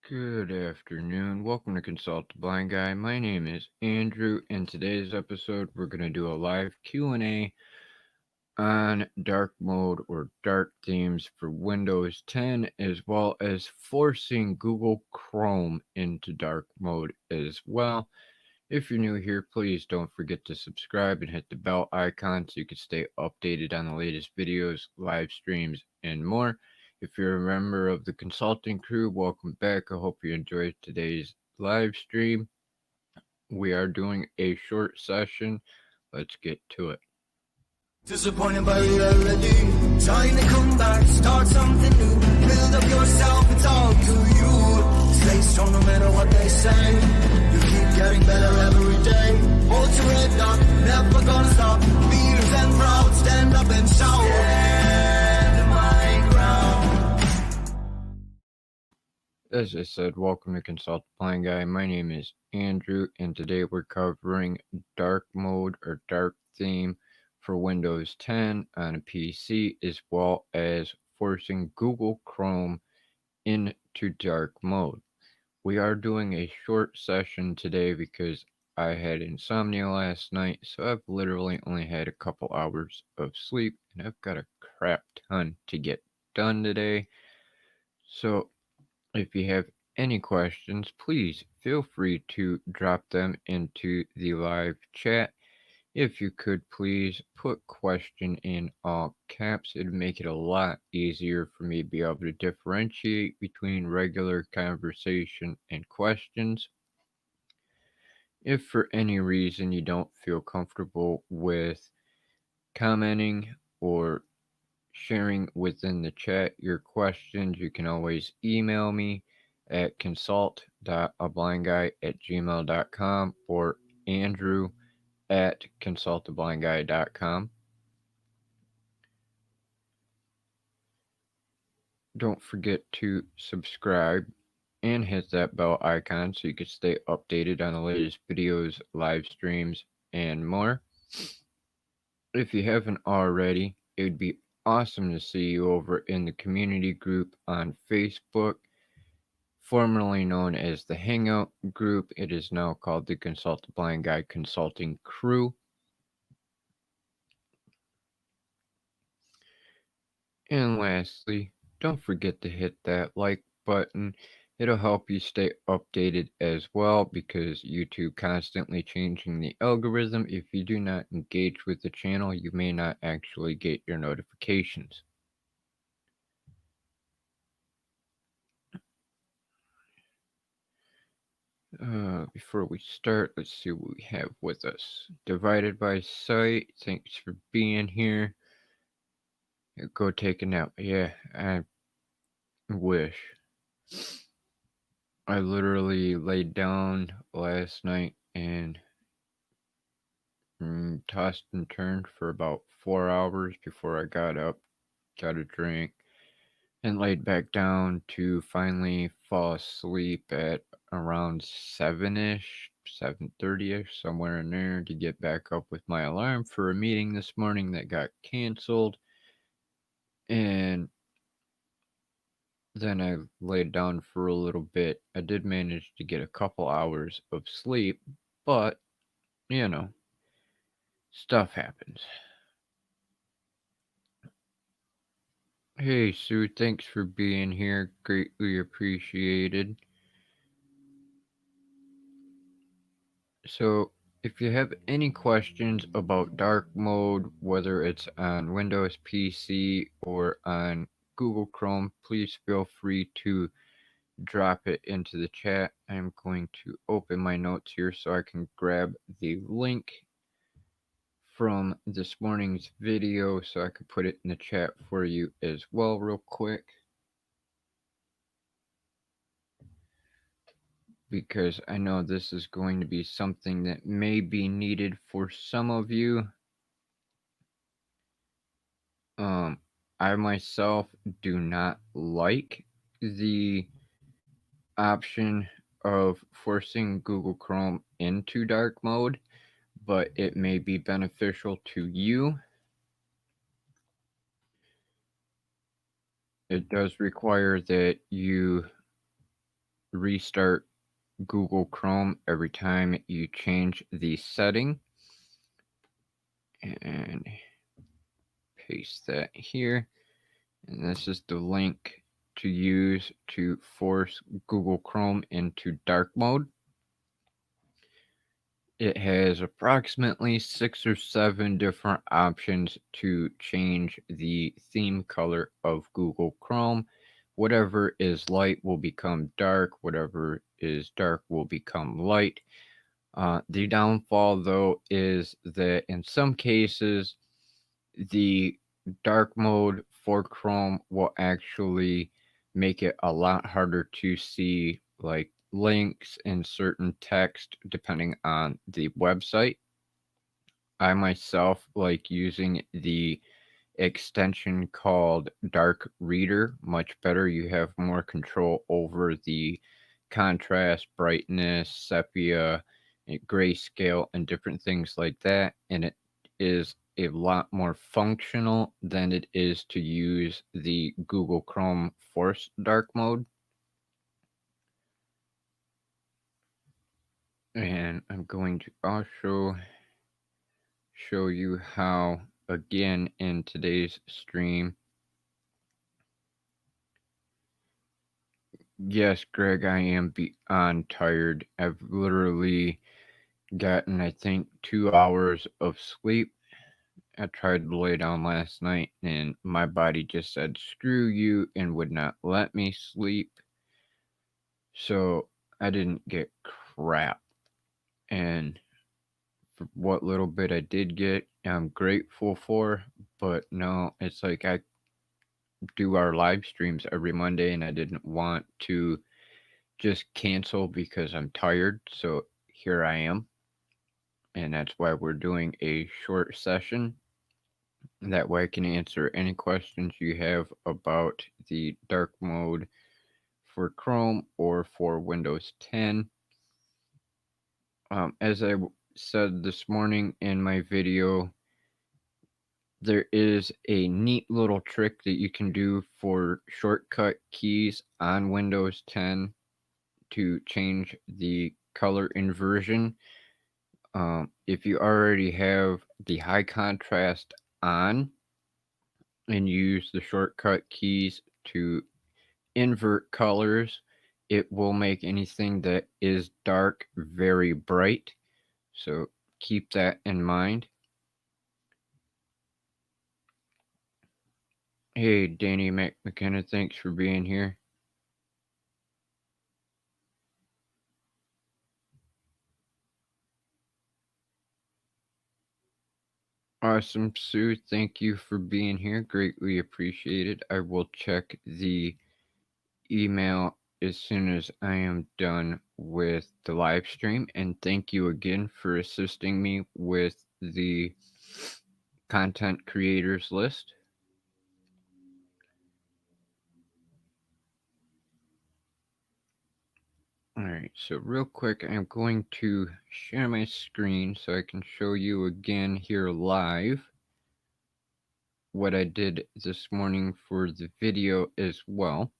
Good afternoon. Welcome to Consult the Blind Guy. My name is Andrew. In today's episode, we're going to do a live Q&A on dark mode or dark themes for Windows 10, as well as forcing Google Chrome into dark mode as well. If you're new here, please don't forget to subscribe and hit the bell icon so you can stay updated on the latest videos, live streams, and more. If you're a member of the consulting crew, welcome back. I hope you enjoyed today's live stream. We are doing a short session. Let's get to it. Disappointed by reality, trying to come back, start something new, build up yourself, it's all to you. Stay strong no matter what they say, you keep getting better every day. Hold your head up, never gonna stop, fierce and proud, stand up and shout. Stand my ground. As I said, welcome to Consult the Blind Guy. My name is Andrew, and today we're covering dark mode or dark theme for Windows 10 on a PC, as well as forcing Google Chrome into dark mode. We are doing a short session today because I had insomnia last night, so I've literally only had a couple hours of sleep, and I've got a crap ton to get done today. So if you have any questions, please feel free to drop them into the live chat. If you could please put question in all caps, it'd make it a lot easier for me to be able to differentiate between regular conversation and questions. If for any reason you don't feel comfortable with commenting or sharing within the chat your questions, you can always email me at consult.ablindguy@gmail.com or andrew@consultablindguy.com. Don't forget to subscribe and hit that bell icon so you can stay updated on the latest videos, live streams, and more. If you haven't already, it would be awesome to see you over in the community group on Facebook, formerly known as the Hangout group. It is now called the Consult the Blind Guy Consulting Crew. And lastly, don't forget to hit that like button. It'll help you stay updated as well because YouTube constantly changing the algorithm. If you do not engage with the channel, you may not actually get your notifications. Before we start, let's see what we have with us. Divided by Sight, thanks for being here. Go take a nap. Yeah, I wish. I literally laid down last night and tossed and turned for about 4 hours before I got up, got a drink, and laid back down to finally fall asleep at around 7-ish, 7:30-ish, somewhere in there, to get back up with my alarm for a meeting this morning that got canceled. And then I laid down for a little bit. I did manage to get a couple hours of sleep, but, you know, stuff happens. Hey, Sue, thanks for being here. Greatly appreciated. So, if you have any questions about dark mode, whether it's on Windows PC or on Google Chrome, please feel free to drop it into the chat. I'm going to open my notes here so I can grab the link from this morning's video so I can put it in the chat for you as well real quick, because I know this is going to be something that may be needed for some of you. I myself do not like the option of forcing Google Chrome into dark mode, but it may be beneficial to you. It does require that you restart Google Chrome every time you change the setting. And paste that here. And this is the link to use to force Google Chrome into dark mode. It has approximately 6 or 7 different options to change the theme color of Google Chrome. Whatever is light will become dark, whatever is dark will become light. The downfall, though, is that in some cases, the dark mode for Chrome will actually make it a lot harder to see like links and certain text depending on the website. I myself like using the extension called Dark Reader much better. You have more control over the contrast, brightness, sepia, grayscale, and different things like that. And it is a lot more functional than it is to use the Google Chrome Force Dark Mode. And I'm going to also show you how, again, in today's stream. Yes, Greg, I am beyond tired. I've literally gotten, I think, 2 hours of sleep. I tried to lay down last night and my body just said, screw you, and would not let me sleep. So I didn't get crap. And for what little bit I did get, I'm grateful for. But no, it's like I do our live streams every Monday and I didn't want to just cancel because I'm tired. So here I am. And that's why we're doing a short session. That way I can answer any questions you have about the dark mode for Chrome or for Windows 10. As I said this morning in my video, there is a neat little trick that you can do for shortcut keys on Windows 10 to change the color inversion. If you already have the high contrast on and use the shortcut keys to invert colors, it will make anything that is dark very bright. So keep that in mind. Hey, Danny McKenna, thanks for being here. Awesome, Sue. Thank you for being here. Greatly appreciated. I will check the email as soon as I am done with the live stream. And thank you again for assisting me with the content creators list. Alright, so real quick, I'm going to share my screen so I can show you again here live what I did this morning for the video as well.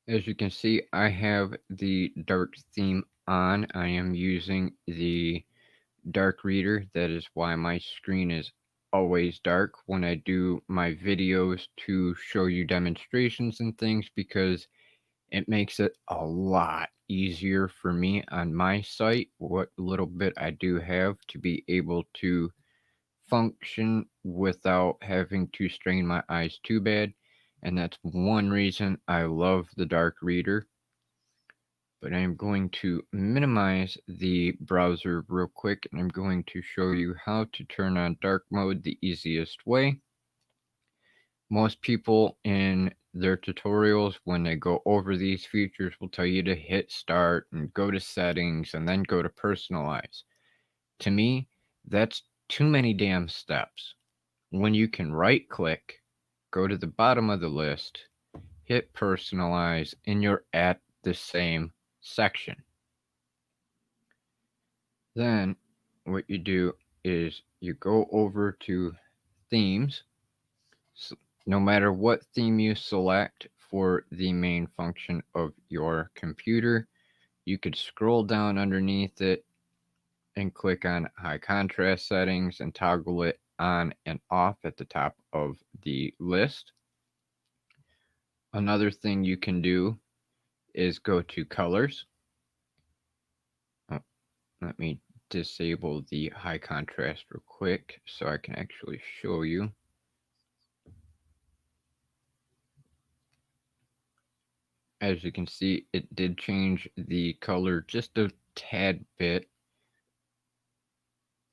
As you can see, I have the dark theme on. I am using the dark reader. That is why my screen is always dark when I do my videos to show you demonstrations and things, because it makes it a lot easier for me on my site, what little bit I do have, to be able to function without having to strain my eyes too bad. And that's one reason I love the dark reader. But I'm going to minimize the browser real quick, and I'm going to show you how to turn on dark mode the easiest way. Most people in their tutorials, when they go over these features, will tell you to hit start and go to settings and then go to personalize. To me, that's too many damn steps. When you can right click, go to the bottom of the list, hit personalize, and you're at the same section. Then what you do is you go over to themes. So no matter what theme you select for the main function of your computer. You could scroll down underneath it and click on high contrast settings and toggle it on and off at the top of the list. Another thing you can do is go to colors. Let me disable the high contrast real quick so I can actually show you. As you can see, it did change the color just a tad bit,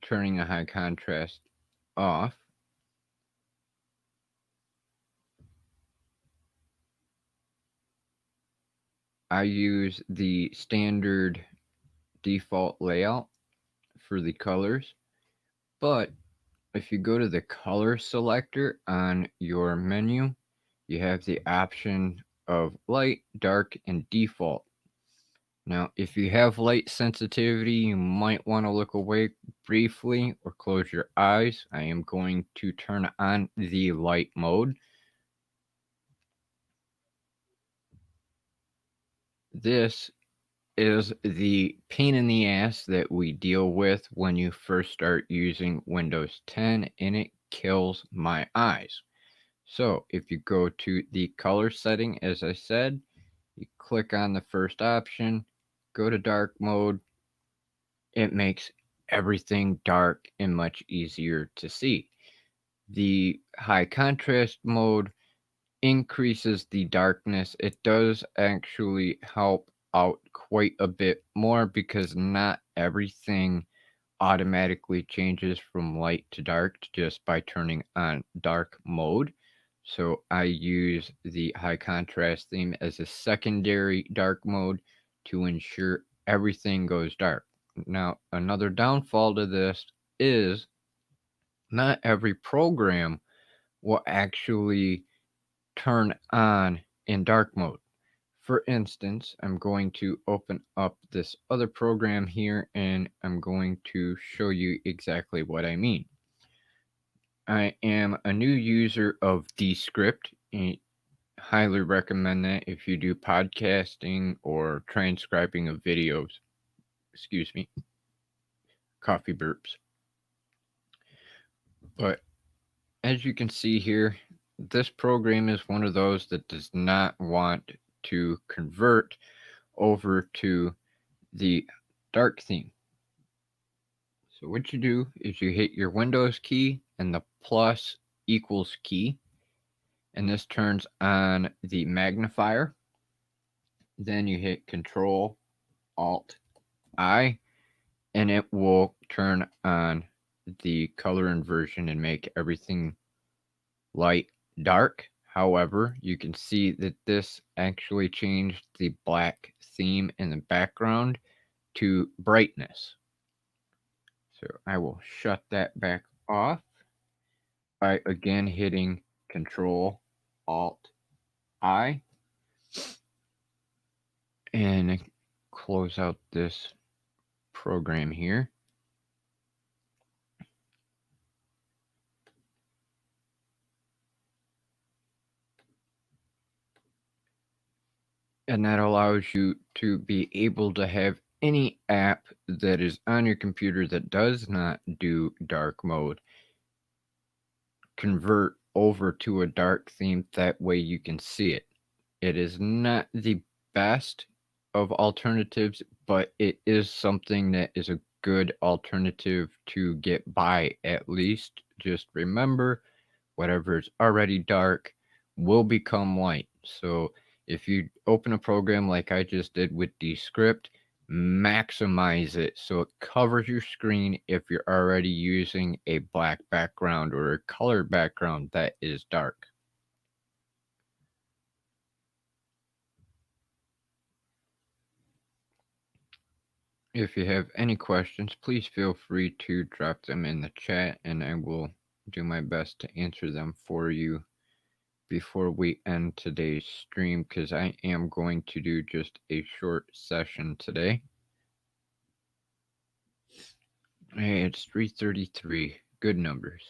turning a high contrast off. I use the standard default layout for the colors, but if you go to the color selector on your menu, you have the option of light, dark, and default. Now, if you have light sensitivity, you might want to look away briefly or close your eyes. I am going to turn on the light mode. This is the pain in the ass that we deal with when you first start using Windows 10, and it kills my eyes. So if you go to the color setting, as I said, you click on the first option, go to dark mode. It makes everything dark and much easier to see. The high contrast mode increases the darkness. It does actually help out quite a bit more because not everything automatically changes from light to dark just by turning on dark mode. So I use the high contrast theme as a secondary dark mode to ensure everything goes dark. Now, another downfall to this is not every program will actually turn on in dark mode. For instance, I'm going to open up this other program here and I'm going to show you exactly what I mean. I am a new user of Descript. I highly recommend that if you do podcasting or transcribing of videos. Excuse me, coffee burps. But as you can see here, this program is one of those that does not want to convert over to the dark theme. So what you do is you hit your Windows key and the plus equals key, and this turns on the magnifier. Then you hit Control Alt I, and it will turn on the color inversion and make everything light dark. However, you can see that this actually changed the black theme in the background to brightness. So I will shut that back off by again hitting Control Alt I and close out this program here. And that allows you to be able to have any app that is on your computer that does not do dark mode convert over to a dark theme. That way you can see it. It is not the best of alternatives, but it is something that is a good alternative to get by at least. Just remember, whatever is already dark will become light. So if you open a program like I just did with Descript, maximize it so it covers your screen if you're already using a black background or a color background that is dark. If you have any questions, please feel free to drop them in the chat and I will do my best to answer them for you before we end today's stream, because I am going to do just a short session today. Hey, it's 3:33. Good numbers.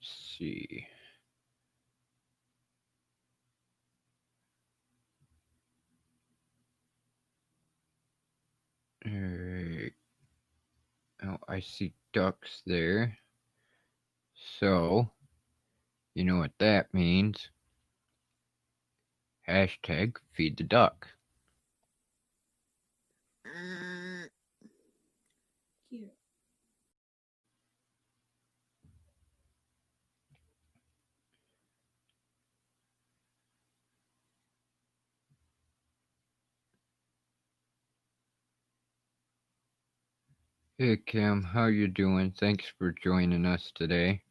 see. Alright. Oh, I see ducks there. So, you know what that means. Hashtag feed the duck. Here. Hey Kim, how you doing? Thanks for joining us today.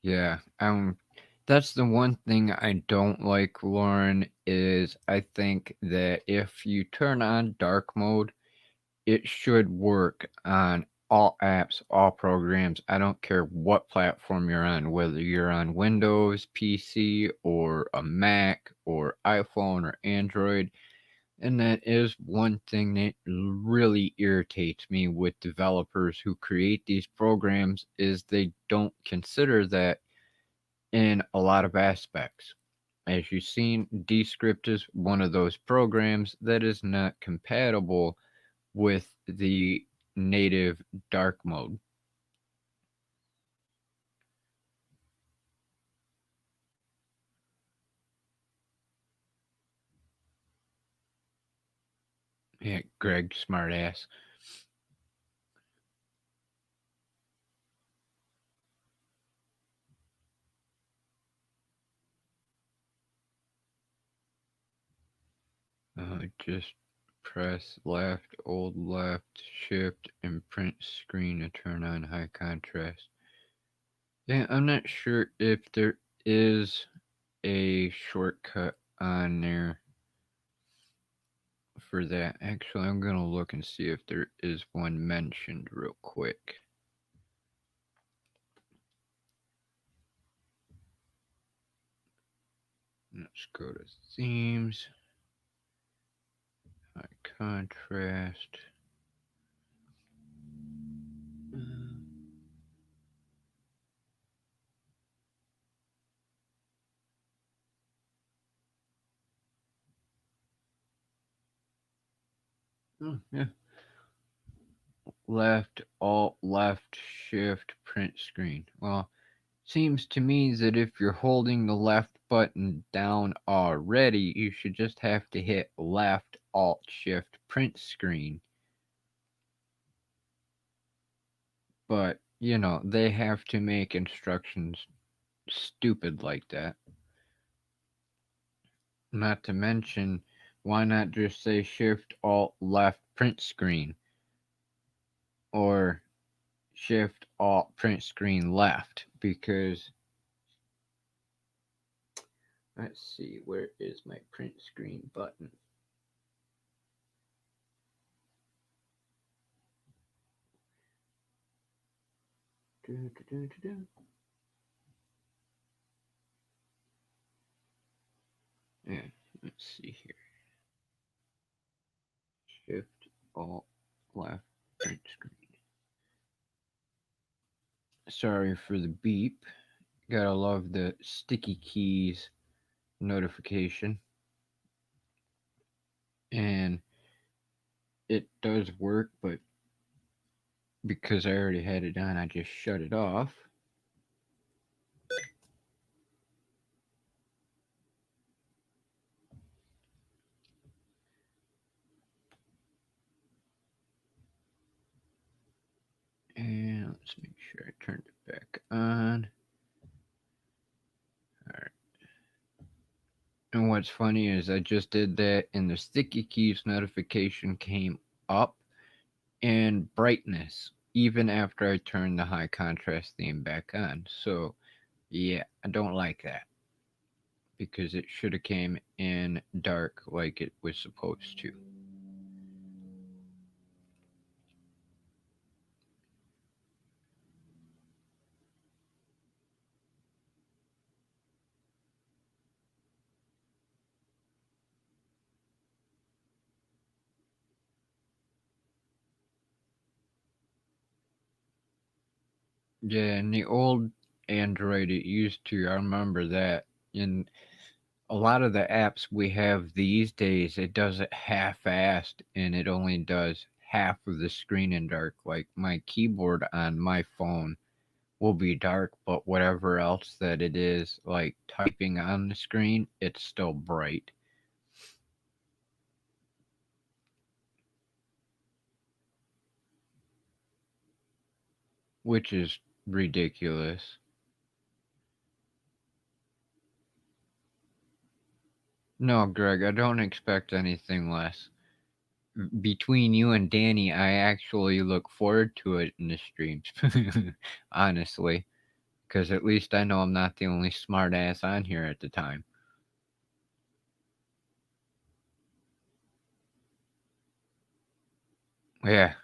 Yeah, that's the one thing I don't like, Lauren, is I think that if you turn on dark mode, it should work on all apps, all programs. I don't care what platform you're on, whether you're on Windows, PC, or a Mac, or iPhone, or Android. And that is one thing that really irritates me with developers who create these programs is they don't consider that in a lot of aspects. As you've seen, Descript is one of those programs that is not compatible with the native dark mode. Yeah, Greg, smartass. Just press left, old left, shift, and print screen to turn on high contrast. Yeah, I'm not sure if there is a shortcut on there for that. Actually, I'm going to look and see if there is one mentioned real quick. Let's go to themes, high contrast. Oh, yeah. Left, alt, left, shift, print screen. Well, seems to me that if you're holding the left button down already, you should just have to hit left, alt, shift, print screen. But, you know, they have to make instructions stupid like that. Not to mention, why not just say shift, alt, left, print screen? Or shift, alt, print screen left? Because let's see, where is my print screen button? Yeah, let's see here. Shift, alt, left, print screen. Sorry for the beep. Gotta love the sticky keys notification. And it does work, but because I already had it on, I just shut it off. And let's make sure I turned it back on. Alright. And what's funny is I just did that and the sticky keys notification came up in brightness even after I turned the high contrast theme back on. So yeah, I don't like that because it should have came in dark like it was supposed to. Yeah, in the old Android, it used to. I remember that. In a lot of the apps we have these days, it does it half-assed, and it only does half of the screen in dark. Like my keyboard on my phone will be dark, but whatever else that it is, like typing on the screen, it's still bright, which is ridiculous. No, Greg, I don't expect anything less. Between you and Danny, I actually look forward to it in the streams. Honestly, because at least I know I'm not the only smartass on here at the time. Yeah,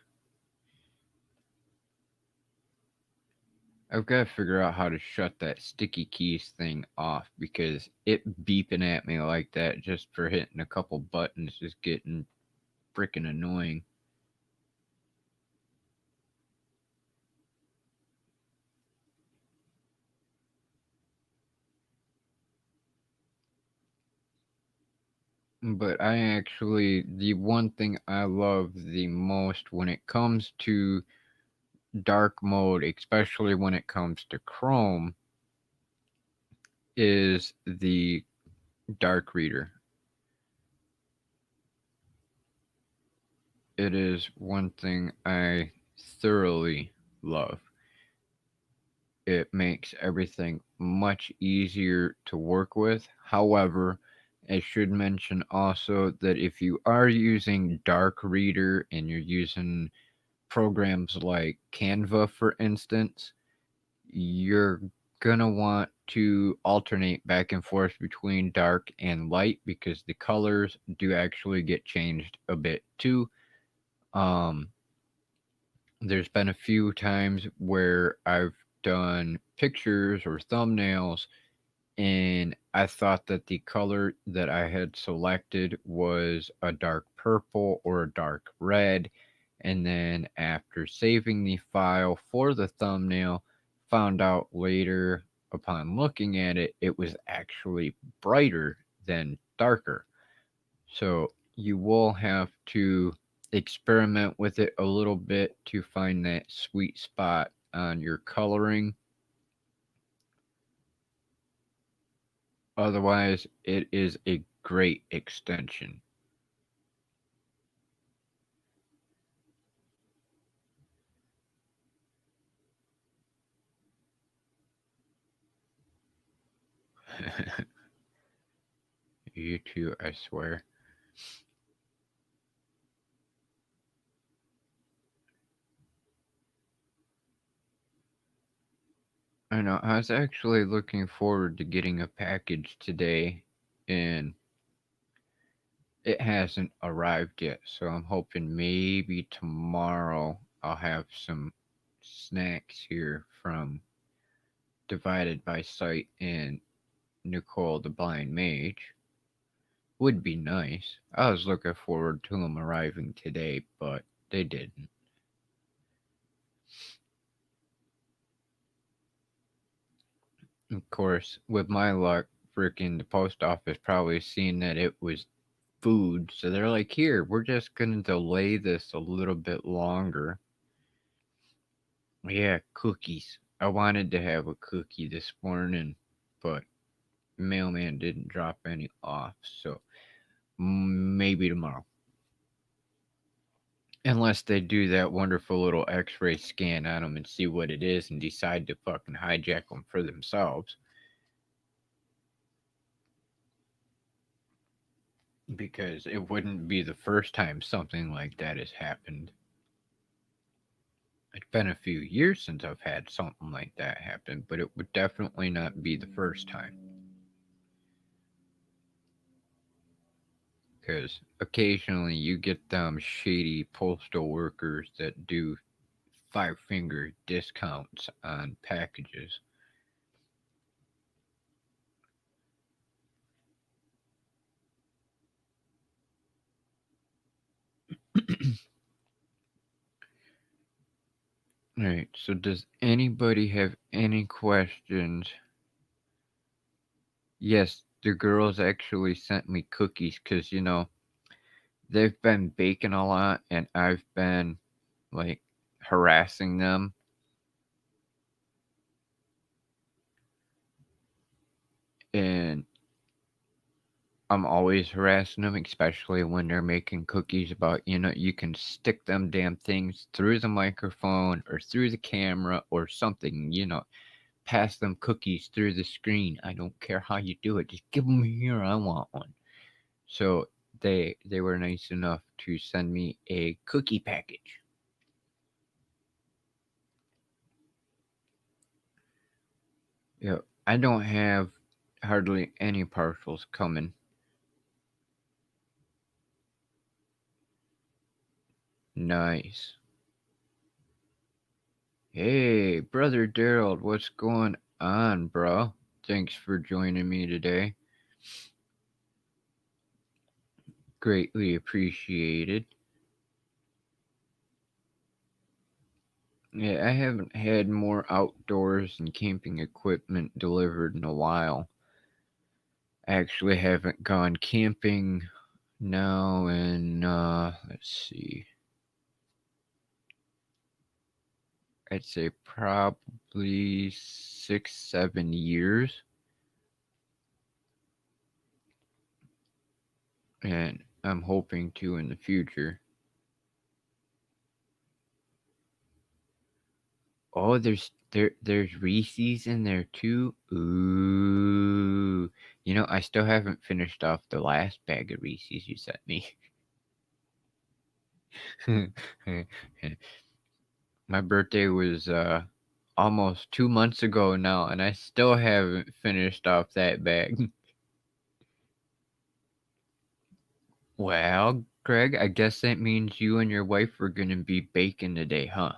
I've got to figure out how to shut that sticky keys thing off because it beeping at me like that just for hitting a couple buttons is getting freaking annoying. But I actually, the one thing I love the most when it comes to dark mode, especially when it comes to Chrome, is the dark reader. It is one thing I thoroughly love. It makes everything much easier to work with. However, I should mention also that if you are using Dark Reader and you're using programs like Canva, for instance, you're gonna want to alternate back and forth between dark and light because the colors do actually get changed a bit too. Um, there's been a few times where I've done pictures or thumbnails and I thought that the color that I had selected was a dark purple or a dark red. And then after saving the file for the thumbnail, found out later upon looking at it, it was actually brighter than darker. So you will have to experiment with it a little bit to find that sweet spot on your coloring. Otherwise, it is a great extension. You too, I swear. I know, I was actually looking forward to getting a package today, and it hasn't arrived yet, so I'm hoping maybe tomorrow I'll have some snacks here from Divided by Sight and Nicole the Blind Mage. Would be nice. I was looking forward to them arriving today, but they didn't. Of course, with my luck, freaking the post office probably seen that it was food, so they're like, here, we're just gonna delay this a little bit longer. Yeah, cookies. I wanted to have a cookie this morning, but mailman didn't drop any off, so maybe tomorrow. Unless they do that wonderful little x ray scan on them and see what it is and decide to fucking hijack them for themselves. Because it wouldn't be the first time something like that has happened. It's been a few years since I've had something like that happen, but it would definitely not be the first time. Because occasionally you get them shady postal workers that do five finger discounts on packages. Alright, so does anybody have any questions? Yes, the girls actually sent me cookies because, they've been baking a lot and I've been, like, harassing them. And I'm always harassing them, especially when they're making cookies about, you can stick them damn things through the microphone or through the camera or something, pass them cookies through the screen. I don't care how you do it. Just give them here. I want one. So they were nice enough to send me a cookie package. Yeah, I don't have hardly any parcels coming. Nice. Hey, brother Daryl, what's going on, bro? Thanks for joining me today. Greatly appreciated. Yeah, I haven't had more outdoors and camping equipment delivered in a while. I actually haven't gone camping now in, let's see, I'd say probably 6, 7 years. And I'm hoping to in the future. Oh, there's Reese's in there too. Ooh. I still haven't finished off the last bag of Reese's you sent me. My birthday was almost 2 months ago now, and I still haven't finished off that bag. Well, Greg, I guess that means you and your wife are gonna be baking today, huh?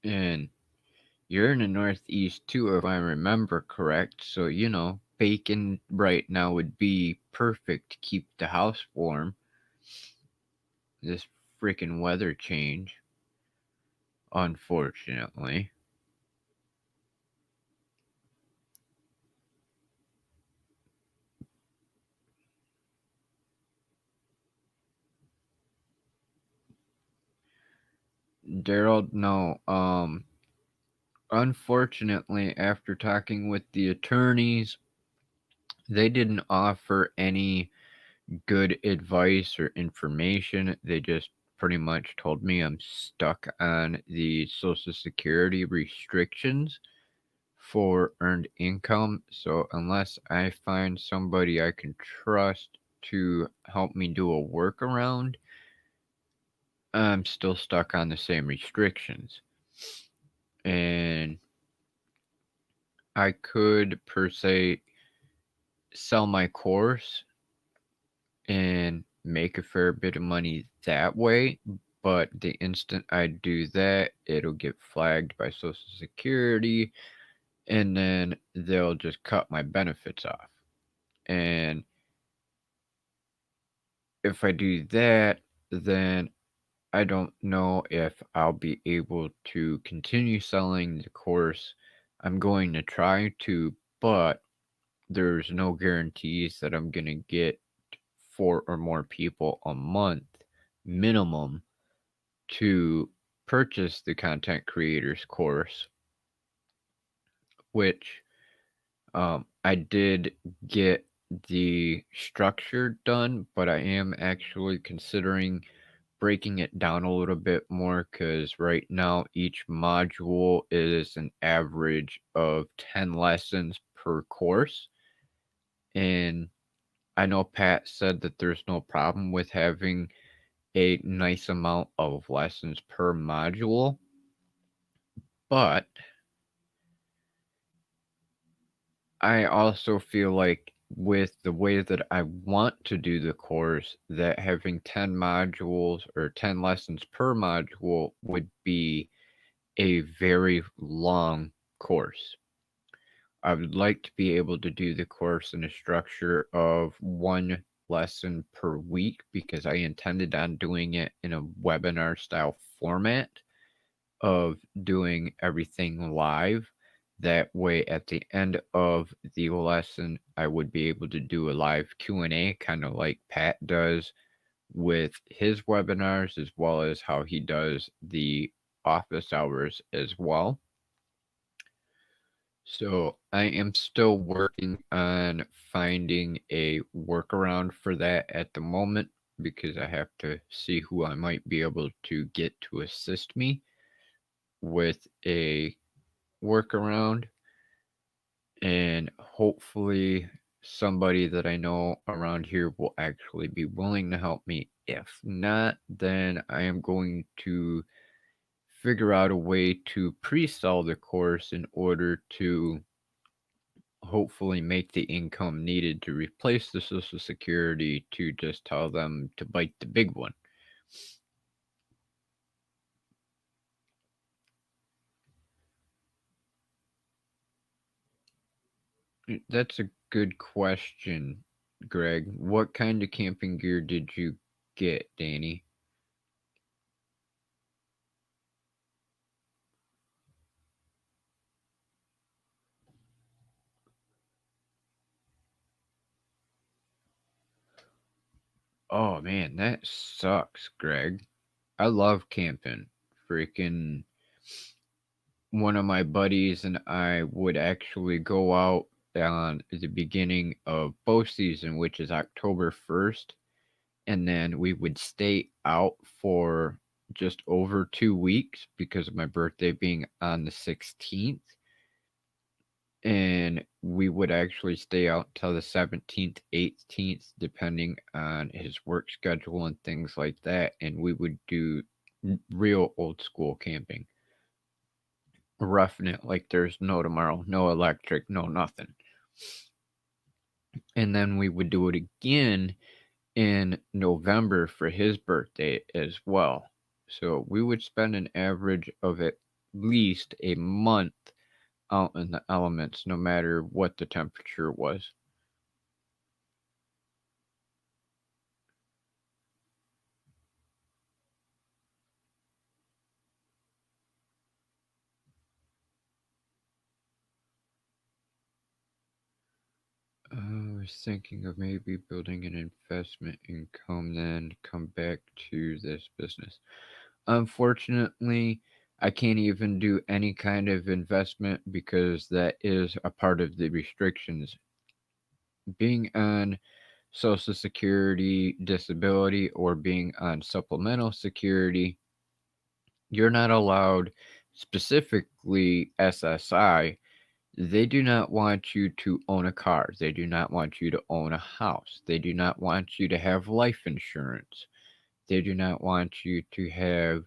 And you're in the Northeast too, if I remember correct. So, bacon right now would be perfect to keep the house warm. This freaking weather change, unfortunately. Daryl, no, unfortunately, after talking with the attorneys, they didn't offer any good advice or information. They just pretty much told me I'm stuck on the Social Security restrictions for earned income. So, unless I find somebody I can trust to help me do a workaround, I'm still stuck on the same restrictions. And I could, per se, sell my course and make a fair bit of money that way. But the instant I do that, it'll get flagged by Social Security, and then they'll just cut my benefits off. And if I do that, then I don't know if I'll be able to continue selling the course. I'm going to try to, but there's no guarantees that I'm going to get 4 or more people a month minimum to purchase the content creators course, which I did get the structure done, but I am actually considering breaking it down a little bit more because right now each module is an average of 10 lessons per course. And I know Pat said that there's no problem with having a nice amount of lessons per module, but I also feel like with the way that I want to do the course, that having 10 modules or 10 lessons per module would be a very long course. I would like to be able to do the course in a structure of one lesson per week because I intended on doing it in a webinar style format of doing everything live. That way, at the end of the lesson, I would be able to do a live Q&A, kind of like Pat does with his webinars, as well as how he does the office hours as well. So I am still working on finding a workaround for that at the moment because I have to see who I might be able to get to assist me with a workaround, and hopefully somebody that I know around here will actually be willing to help me. If not, then I am going to figure out a way to pre-sell the course in order to hopefully make the income needed to replace the Social Security to just tell them to bite the big one. That's a good question, Greg. What kind of camping gear did you get, Danny? Oh man, that sucks, Greg. I love camping. Freaking one of my buddies and I would actually go out on the beginning of bow season, which is October 1st, and then we would stay out for just over 2 weeks because of my birthday being on the 16th. And we would actually stay out till the 17th, 18th, depending on his work schedule and things like that. And we would do real old school camping, roughing it like there's no tomorrow, no electric, no nothing. And then we would do it again in November for his birthday as well. So we would spend an average of at least a month out in the elements, no matter what the temperature was. I was thinking of maybe building an investment income, then come back to this business. Unfortunately, I can't even do any kind of investment because that is a part of the restrictions. Being on Social Security, disability, or being on supplemental security, you're not allowed, specifically SSI. They do not want you to own a car. They do not want you to own a house. They do not want you to have life insurance. They do not want you to have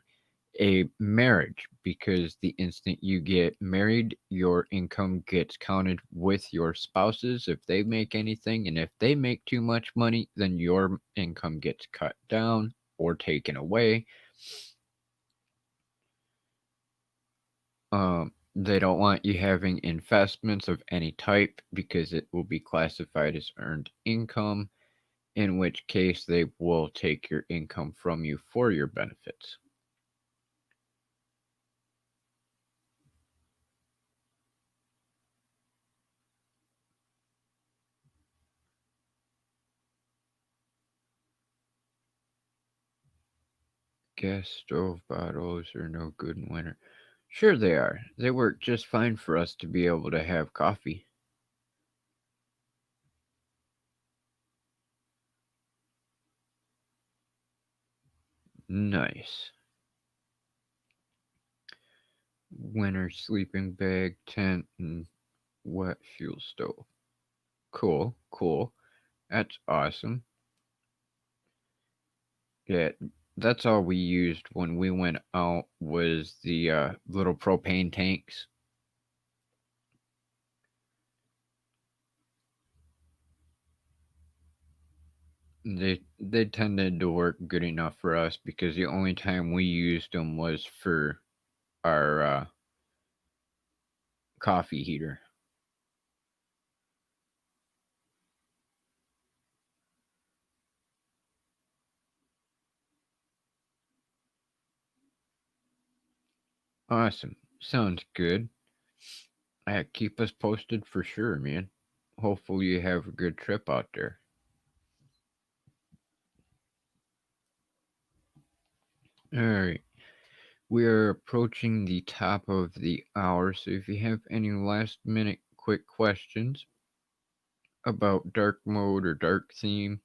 a marriage because the instant you get married, your income gets counted with your spouses if they make anything. And if they make too much money, then your income gets cut down or taken away. They don't want you having investments of any type because it will be classified as earned income, in which case they will take your income from you for your benefits. Gas stove bottles are no good in winter. Sure they are. They work just fine for us to be able to have coffee. Nice. Winter sleeping bag, tent, and wet fuel stove. Cool, cool. That's awesome. Yeah, that's all we used when we went out was the little propane tanks. They tended to work good enough for us because the only time we used them was for our coffee heater. Awesome. Sounds good. Keep us posted for sure, man. Hopefully you have a good trip out there. Alright. We are approaching the top of the hour, so if you have any last minute quick questions about dark mode or dark theme,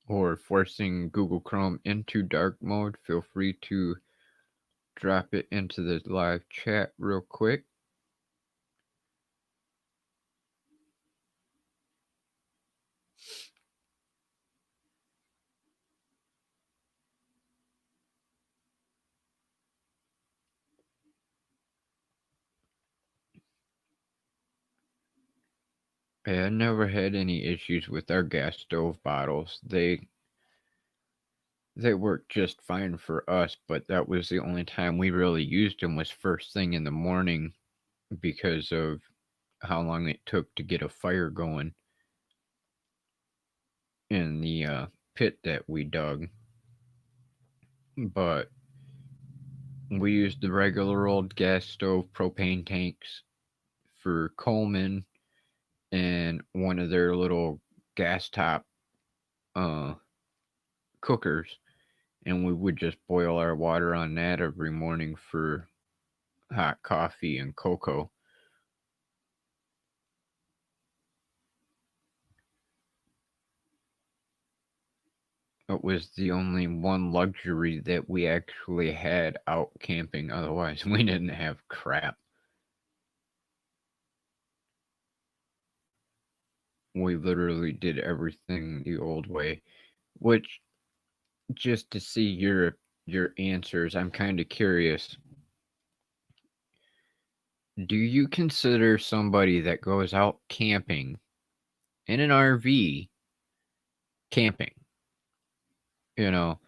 or forcing Google Chrome into dark mode, feel free to drop it into the live chat real quick. I never had any issues with our gas stove bottles. They worked just fine for us, but that was the only time we really used them was first thing in the morning because of how long it took to get a fire going in the pit that we dug. But we used the regular old gas stove propane tanks for Coleman and one of their little gas top uh, cookers, and we would just boil our water on that every morning for hot coffee and cocoa. It was the only one luxury that we actually had out camping. Otherwise, we didn't have crap. We literally did everything the old way, which just to see your answers, I'm kind of curious. Do you consider somebody that goes out camping in an RV camping? You know,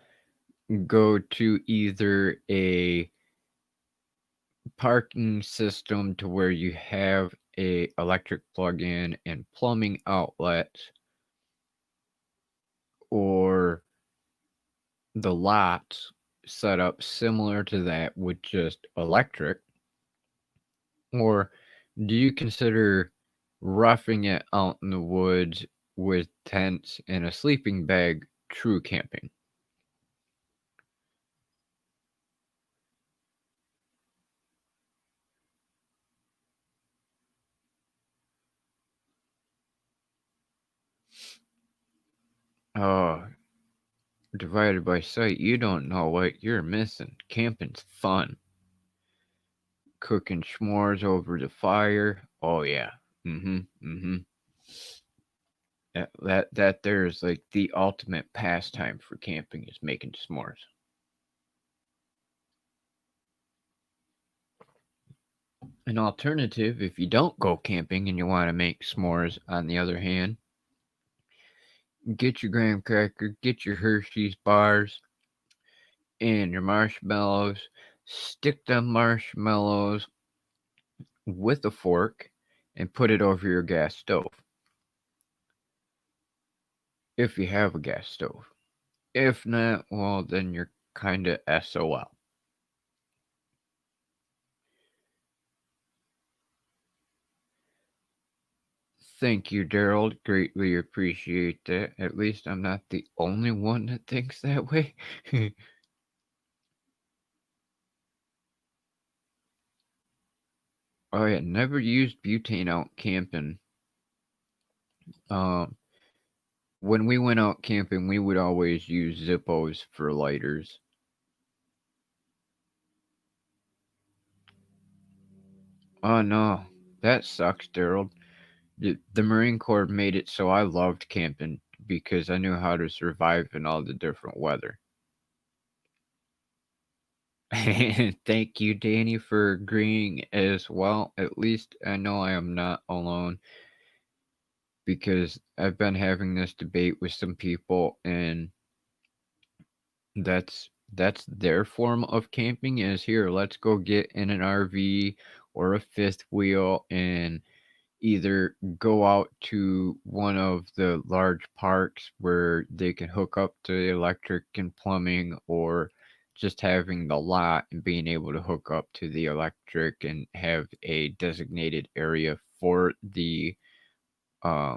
go to either a parking system to where you have a electric plug-in and plumbing outlet, or the lots set up similar to that with just electric, or do you consider roughing it out in the woods with tents and a sleeping bag true camping? Oh, divided by sight, you don't know what you're missing. Camping's fun. Cooking s'mores over the fire. Oh yeah. Mm-hmm. That there's like the ultimate pastime for camping is making s'mores. An alternative, if you don't go camping and you want to make s'mores, on the other hand, get your graham cracker, get your Hershey's bars, and your marshmallows. Stick them marshmallows with a fork and put it over your gas stove. If you have a gas stove. If not, well, then you're kind of SOL. Thank you, Daryl. Greatly appreciate that. At least I'm not the only one that thinks that way. Oh yeah, never used butane out camping. Um, when we went out camping, we would always use Zippos for lighters. Oh no, that sucks, Daryl. The Marine Corps made it so I loved camping because I knew how to survive in all the different weather. Thank you, Danny, for agreeing as well. At least I know I am not alone because I've been having this debate with some people, and that's their form of camping is here. Let's go get in an RV or a fifth wheel and either go out to one of the large parks where they can hook up to electric and plumbing, or just having the lot and being able to hook up to the electric and have a designated area for the uh,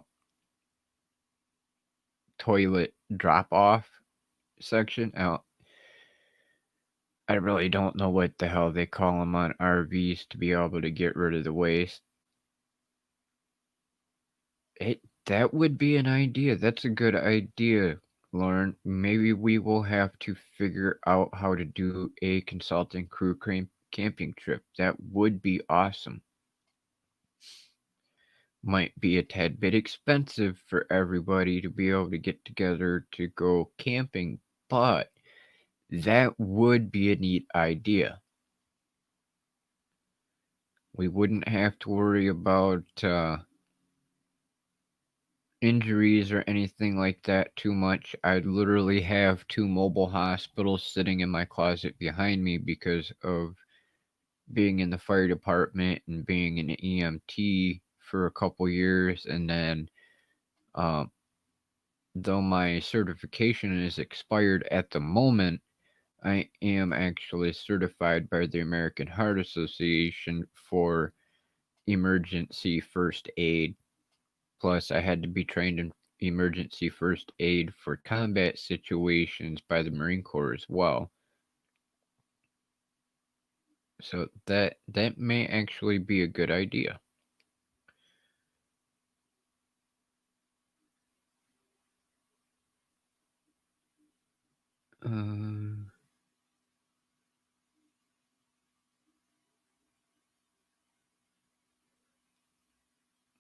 toilet drop off section. I really don't know what the hell they call them on RVs to be able to get rid of the waste. That would be an idea. That's a good idea, Lauren. Maybe we will have to figure out how to do a consulting crew camping trip. That would be awesome. Might be a tad bit expensive for everybody to be able to get together to go camping, but that would be a neat idea. We wouldn't have to worry about injuries or anything like that too much. I'd literally have 2 mobile hospitals sitting in my closet behind me because of being in the fire department and being an EMT for a couple years. And then, um, though my certification is expired at the moment, I am actually certified by the American Heart Association for emergency first aid. Plus, I had to be trained in emergency first aid for combat situations by the Marine Corps as well. So that may actually be a good idea. Um,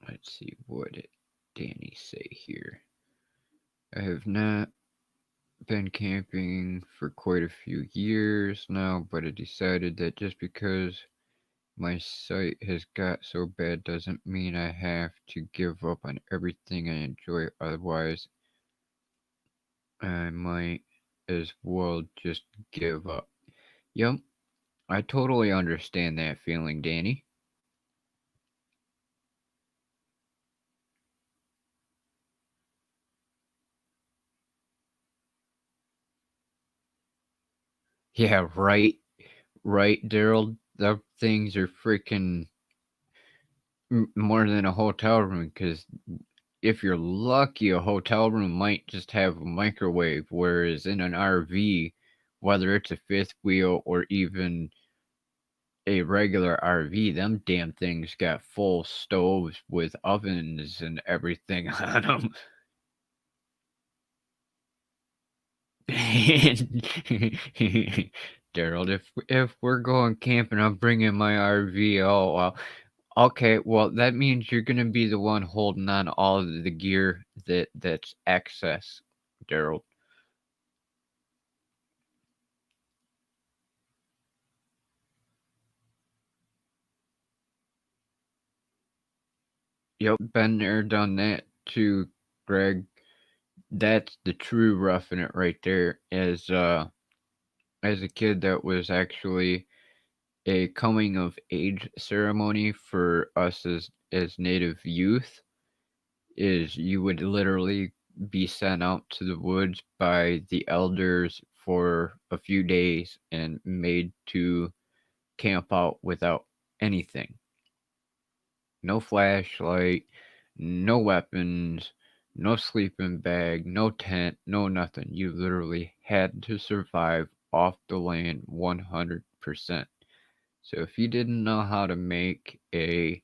let's see, what did Danny say here? I have not been camping for quite a few years now, but I decided that just because my sight has got so bad doesn't mean I have to give up on everything I enjoy. Otherwise, I might as well just give up. Yep, I totally understand that feeling, Danny. Yeah, right, right, Daryl. The things are freaking more than a hotel room, because if you're lucky, a hotel room might just have a microwave, whereas in an RV, whether it's a fifth wheel or even a regular RV, them damn things got full stoves with ovens and everything on them. Daryl, if we're going camping, I'm bringing my RV. Oh well, okay. Well, that means you're gonna be the one holding on all of the gear that's excess, Daryl. Yep, been there, done that too, Greg. That's the true roughing it right there. As a kid, that was actually a coming of age ceremony for us as native youth. Is you would literally be sent out to the woods by the elders for a few days and made to camp out without anything. No flashlight, no weapons, no sleeping bag, no tent, no nothing. You literally had to survive off the land 100%. So if you didn't know how to make a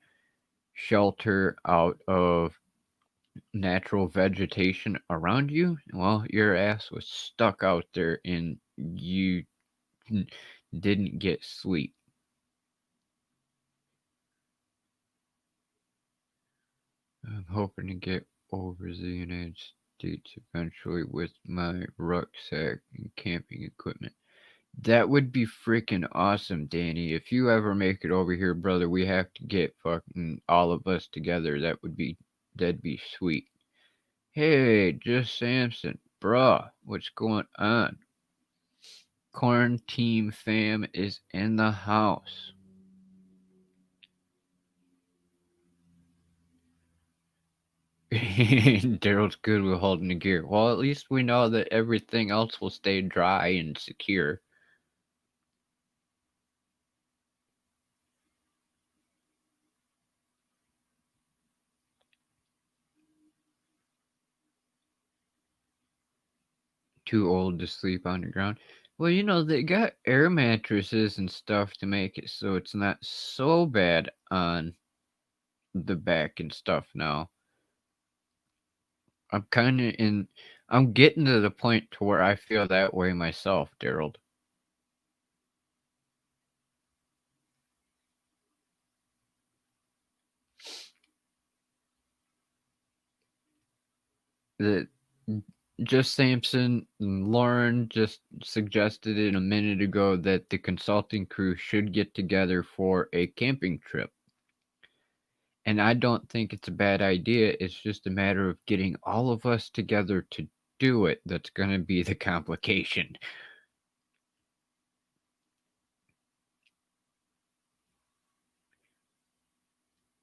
shelter out of natural vegetation around you, well, your ass was stuck out there and you didn't get sleep. I'm hoping to get over the United States eventually with my rucksack and camping equipment. That would be freaking awesome, Danny. If you ever make it over here, brother, we have to get fucking all of us together. That'd be sweet. Hey, just Samson, bruh, what's going on? Quarantine fam is in the house. Daryl's good with holding the gear. Well, at least we know that everything else will stay dry and secure. Too old to sleep on the ground. Well, they got air mattresses and stuff to make it so it's not so bad on the back and stuff now. I'm kind of in. I'm getting to the point to where I feel that way myself, Daryl. That just Samson and Lauren just suggested it a minute ago that the consulting crew should get together for a camping trip. And I don't think it's a bad idea. It's just a matter of getting all of us together to do it that's going to be the complication.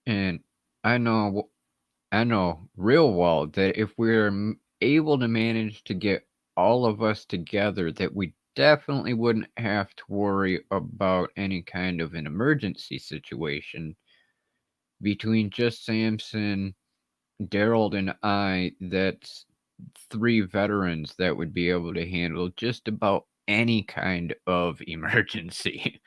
And I know I know real well that if we're able to manage to get all of us together, that we definitely wouldn't have to worry about any kind of an emergency situation between just Samson, Daryl, and I. That's three veterans that would be able to handle just about any kind of emergency.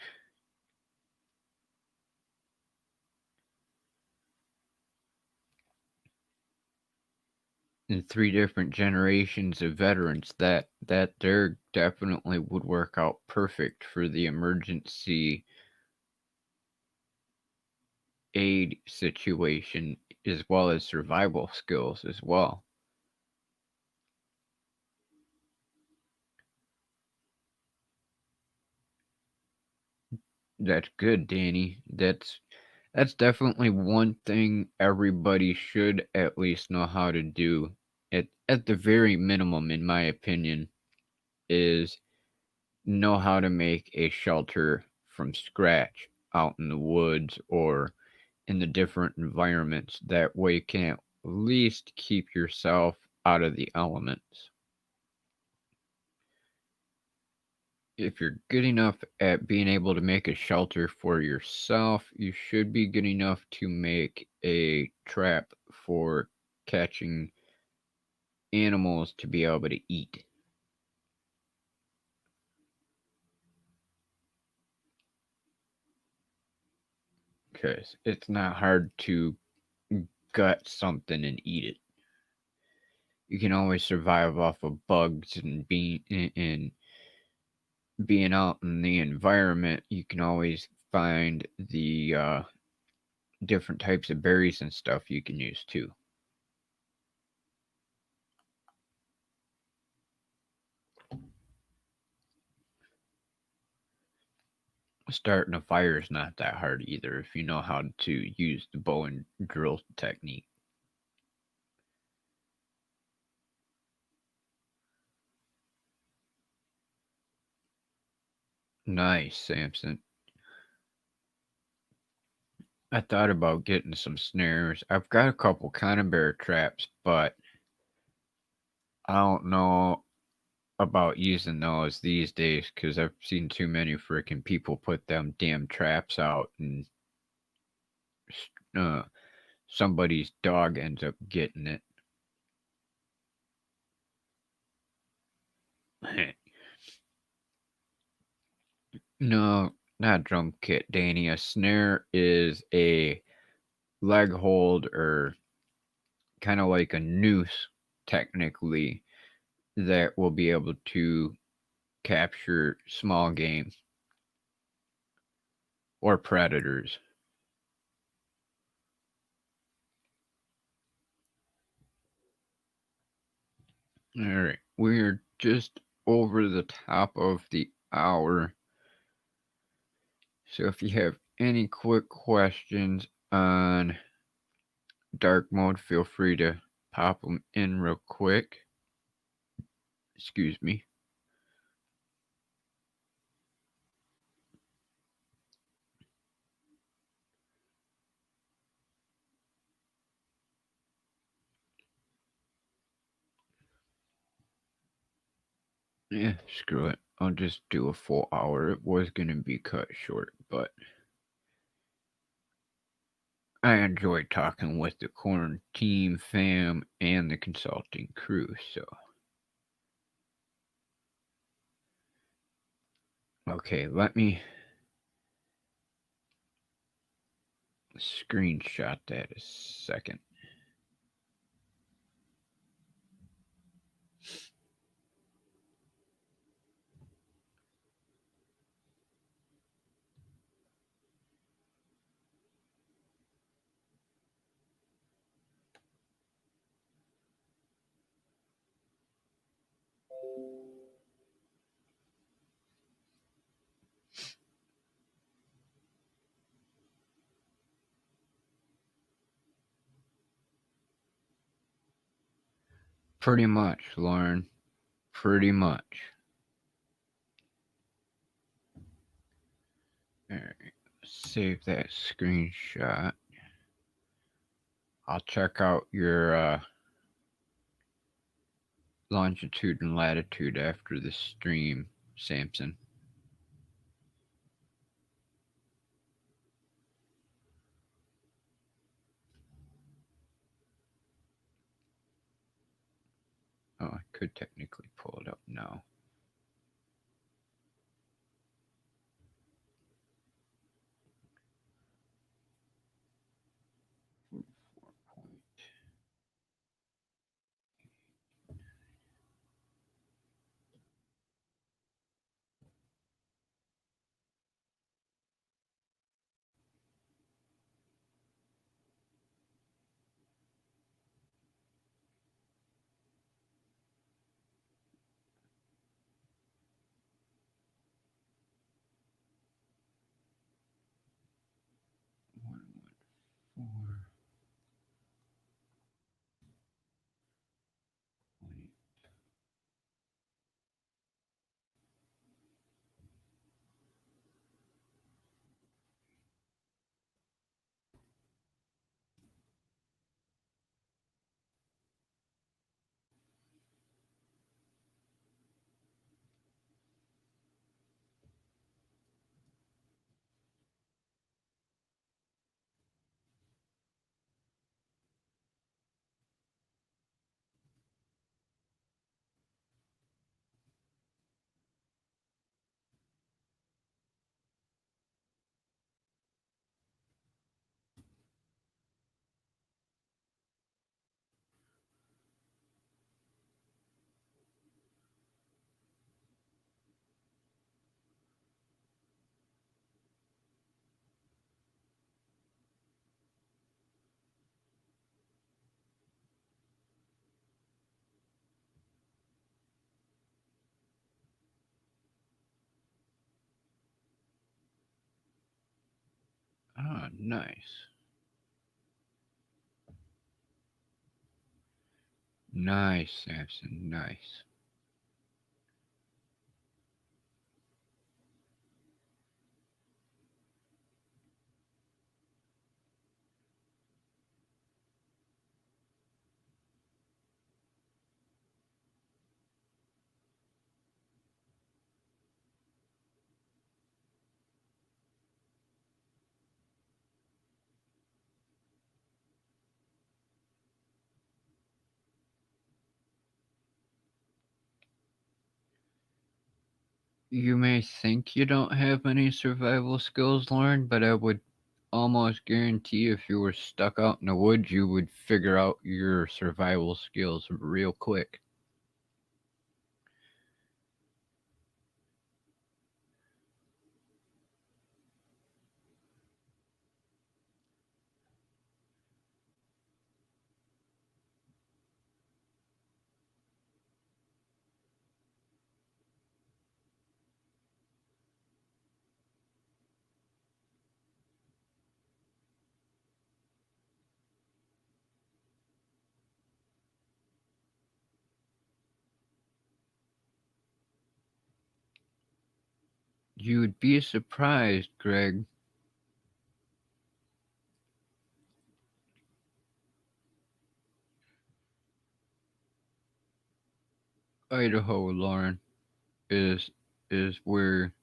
And three different generations of veterans that there definitely would work out perfect for the emergency aid situation as well as survival skills as well. That's good, Danny. That's definitely one thing everybody should at least know how to do at the very minimum, in my opinion, is know how to make a shelter from scratch out in the woods or in the different environments. That way you can at least keep yourself out of the elements. If you're good enough at being able to make a shelter for yourself, you should be good enough to make a trap for catching animals to be able to eat. Because it's not hard to gut something and eat it. You can always survive off of bugs and being out in the environment. You can always find the different types of berries and stuff you can use too. Starting a fire is not that hard either if you know how to use the bow and drill technique. Nice, Samson. I thought about getting some snares. I've got a couple kind of bear traps, but I don't know about using those these days because I've seen too many freaking people put them damn traps out and uh, somebody's dog ends up getting it. No, not drum kit, Danny. A snare is a leg hold or kind of like a noose, technically, that will be able to capture small game or predators. All right, we're just over the top of the hour. So if you have any quick questions on dark mode, feel free to pop them in real quick. Excuse me. Yeah, screw it. I'll just do a full hour. It was going to be cut short, but I enjoyed talking with the quarantine fam and the consulting crew, so Okay, let me screenshot that a second. Pretty much, Lauren. Pretty much. Alright, save that screenshot. I'll check out your longitude and latitude after the stream, Samson. Oh, I could technically pull it up now. Four. Ah, nice. Nice, Samson, nice. You may think you don't have any survival skills, Lauren, but I would almost guarantee if you were stuck out in the woods, you would figure out your survival skills real quick. You would be surprised, Greg. Idaho, Lauren, is where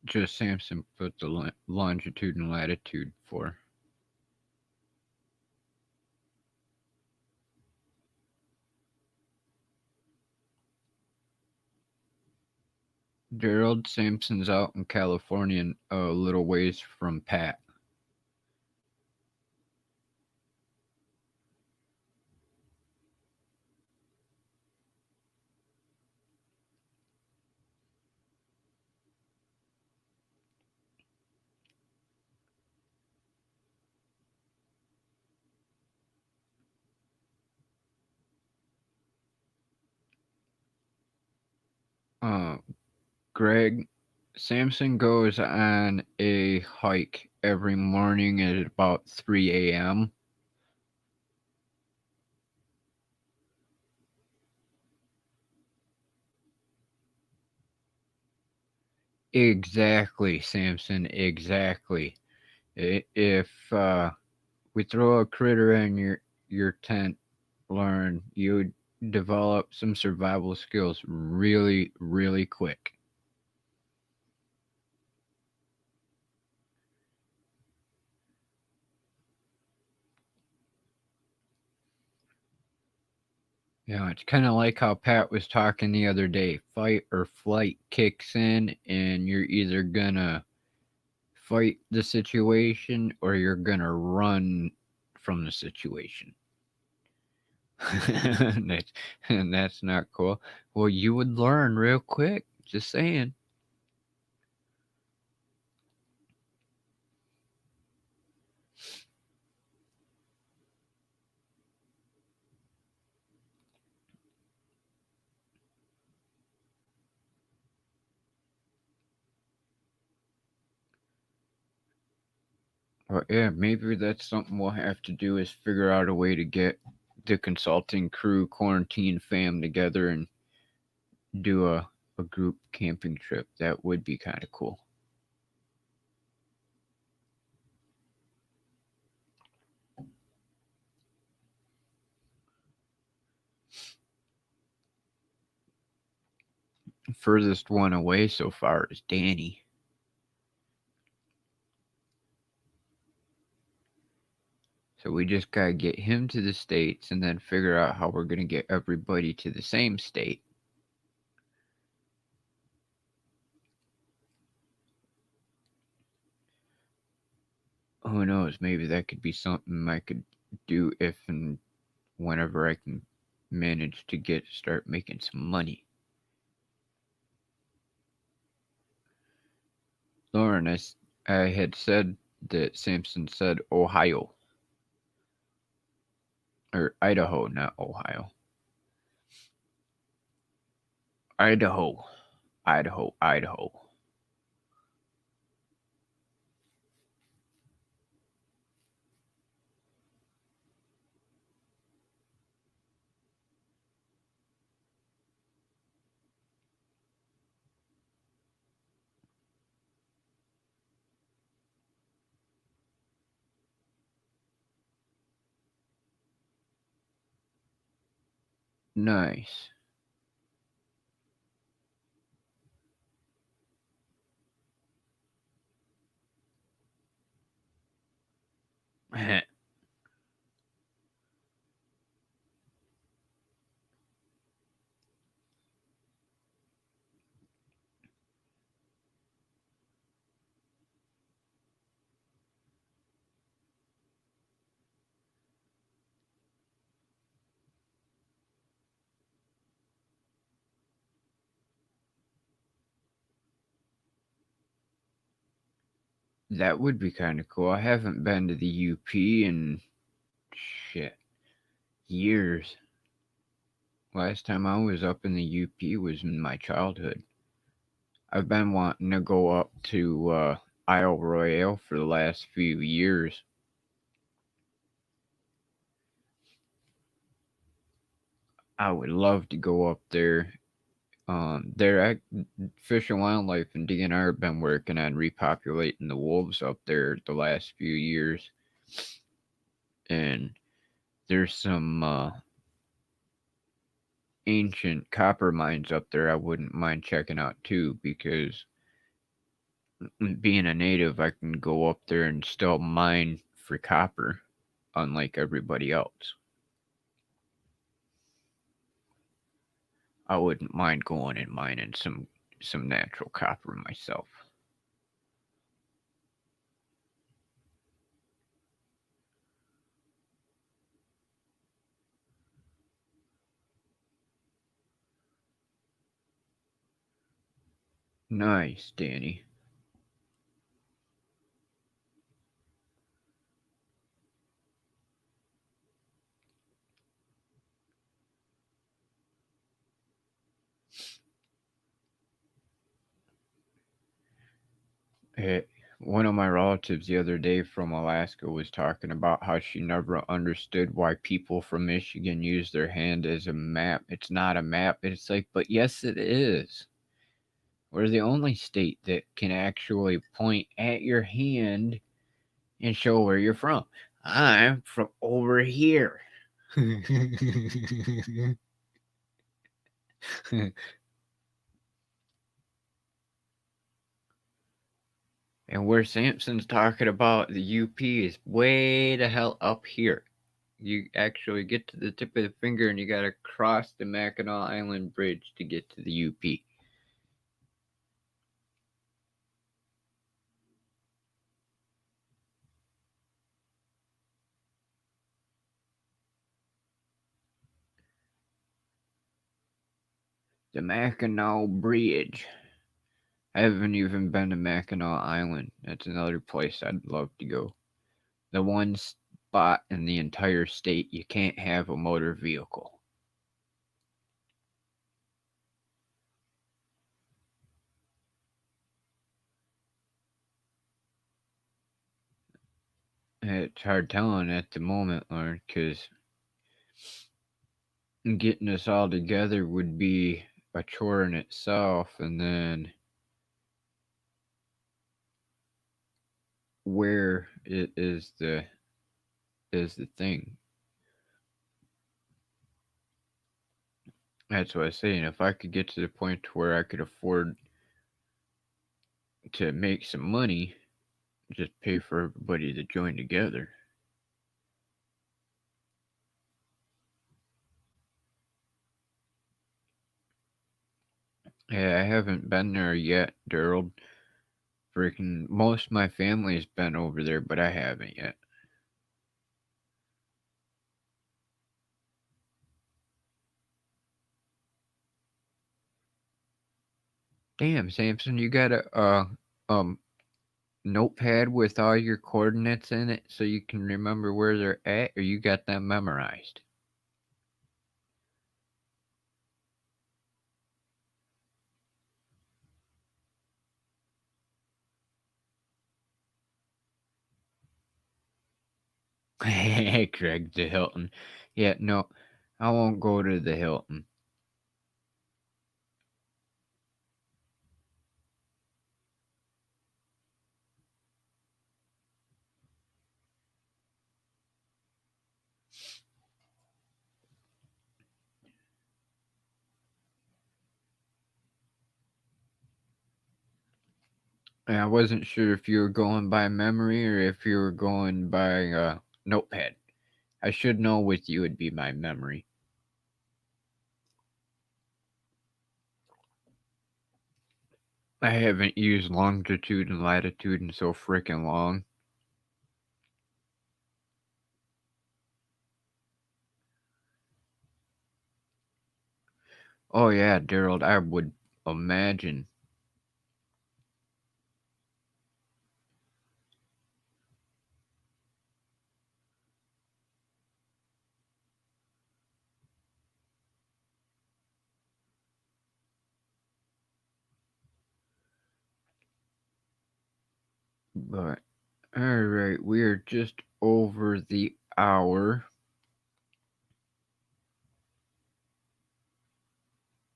just Samson put the longitude and latitude for. Gerald Sampson's out in California, a little ways from Pat. Uh, Greg, Samson goes on a hike every morning at about 3 a.m. Exactly, Samson, exactly. If we throw a critter in your tent, Lauren, you develop some survival skills really, really quick. You know, it's kind of like how Pat was talking the other day. Fight or flight kicks in, and you're either gonna fight the situation or you're gonna run from the situation. that's, and that's not cool. Well, you would learn real quick. Just saying. But yeah, maybe that's something we'll have to do is figure out a way to get the consulting crew quarantine fam together and do a group camping trip. That would be kind of cool. Furthest one away so far is Danny. So we just gotta get him to the States and then figure out how we're gonna get everybody to the same state. Who knows? Maybe that could be something I could do if and whenever I can manage to start making some money. Lauren, I had said that Samson said Ohio. Or Idaho, not Ohio. Idaho. Idaho, Idaho. Nice. That would be kind of cool. I haven't been to the UP in shit years. Last time I was up in the UP was in my childhood. I've been wanting to go up to Isle Royale for the last few years. I would love to go up there. Fish and Wildlife and DNR have been working on repopulating the wolves up there the last few years, and there's some ancient copper mines up there I wouldn't mind checking out too, because being a native, I can go up there and still mine for copper, unlike everybody else. I wouldn't mind going and mining some some natural copper myself. Nice, Danny. Eh, One of my relatives the other day from Alaska was talking about how she never understood why people from Michigan use their hand as a map. It's not a map. It's like, but yes, it is. We're the only state that can actually point at your hand and show where you're from. I'm from over here. And where Samson's talking about the UP is way the hell up here. You actually get to the tip of the finger and you gotta cross the Mackinac Island Bridge to get to the UP. The Mackinac Bridge. I haven't even been to Mackinac Island. That's another place I'd love to go. The one spot in the entire state you can't have a motor vehicle. It's hard telling at the moment, Lauren, because getting us all together would be a chore in itself, and then where it is the thing. That's what I was saying. If I could get to the point to where I could afford to make some money, just pay for everybody to join together. Yeah, I haven't been there yet, Daryl. Freaking most of my family's been over there, but I haven't yet. Damn, Samson, you got a um notepad with all your coordinates in it so you can remember where they're at, or you got them memorized? Craig, the Hilton. Yeah, no, I won't go to the Hilton. And I wasn't sure if you were going by memory or if you were going by notepad. I should know with you it'd be my memory. I haven't used longitude and latitude in so freaking long. Oh yeah, Daryl, I would imagine. But alright, we are just over the hour.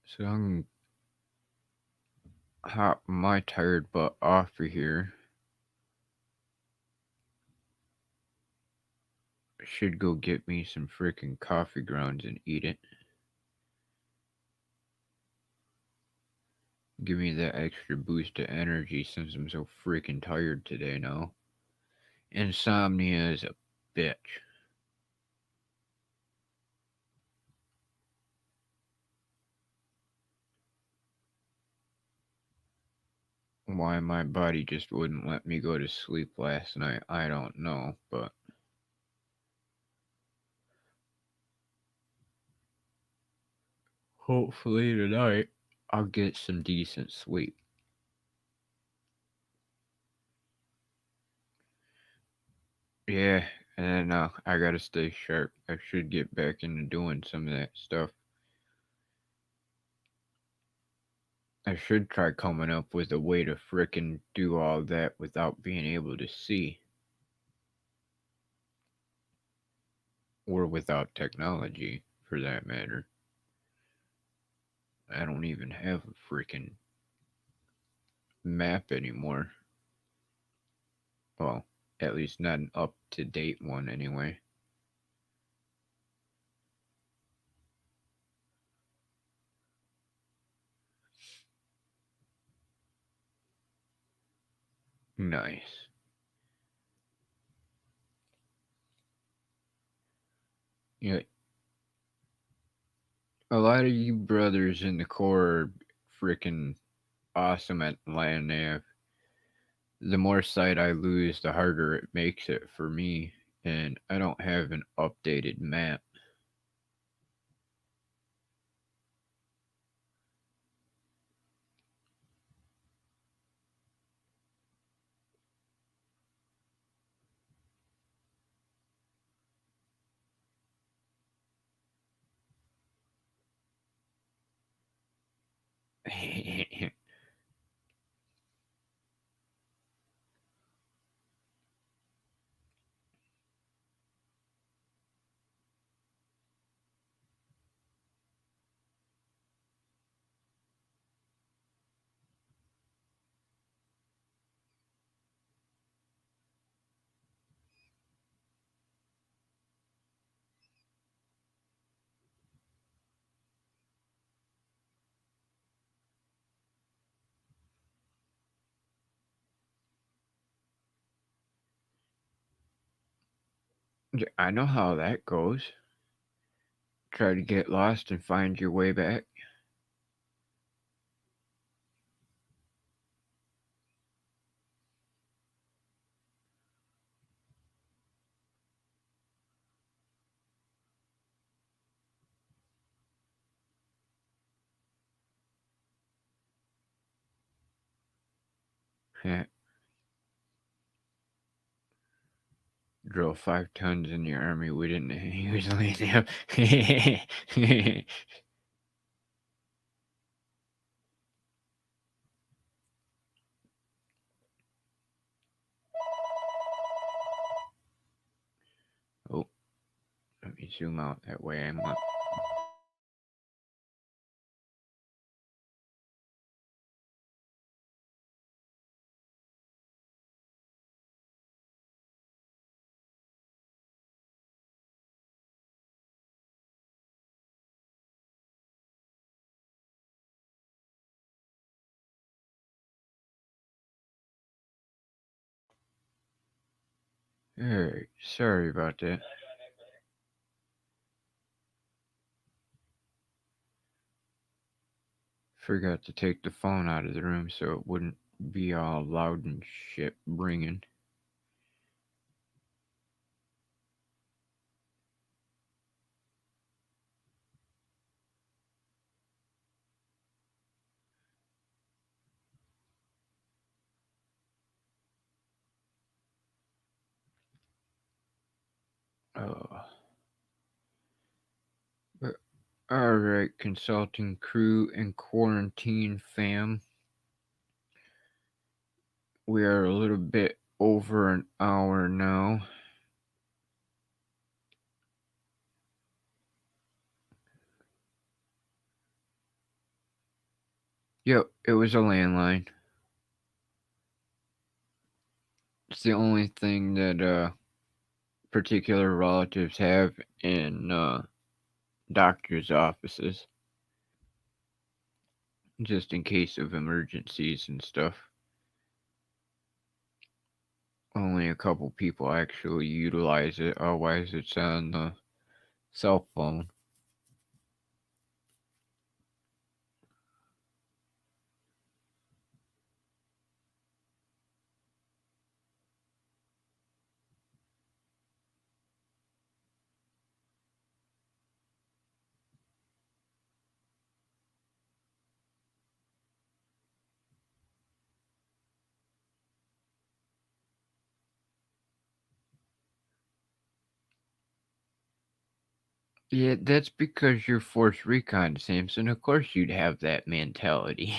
So I'm gonna hop my tired butt off of here. Should go get me some freaking coffee grounds and eat it. Give me that extra boost of energy since I'm so freaking tired today now. Insomnia is a bitch. Why my body just wouldn't let me go to sleep last night, I don't know, but hopefully tonight I'll get some decent sleep. Yeah, and then I gotta stay sharp. I should get back into doing some of that stuff. I should try coming up with a way to frickin' do all that without being able to see. Or without technology, for that matter. I don't even have a freaking map anymore. Well, at least not an up to date one, anyway. Nice. Yeah, a lot of you brothers in the Corps are freaking awesome at land nav. The more sight I lose, the harder it makes it for me, and I don't have an updated map. Yeah, I know how that goes. Try to get lost and find your way back. Yeah, drove 5 tons in the army. We didn't usually have. Oh, let me zoom out that way. I'm up. Alright, sorry about that. Forgot to take the phone out of the room so it wouldn't be all loud and shit ringing. Oh. But alright, consulting crew and quarantine fam. We are a little bit over an hour now. Yep, it was a landline. It's the only thing that particular relatives have in doctor's offices, just in case of emergencies and stuff. Only a couple people actually utilize it, otherwise it's on the cell phone. Yeah, that's because you're Force Recon, Samson. Of course you'd have that mentality.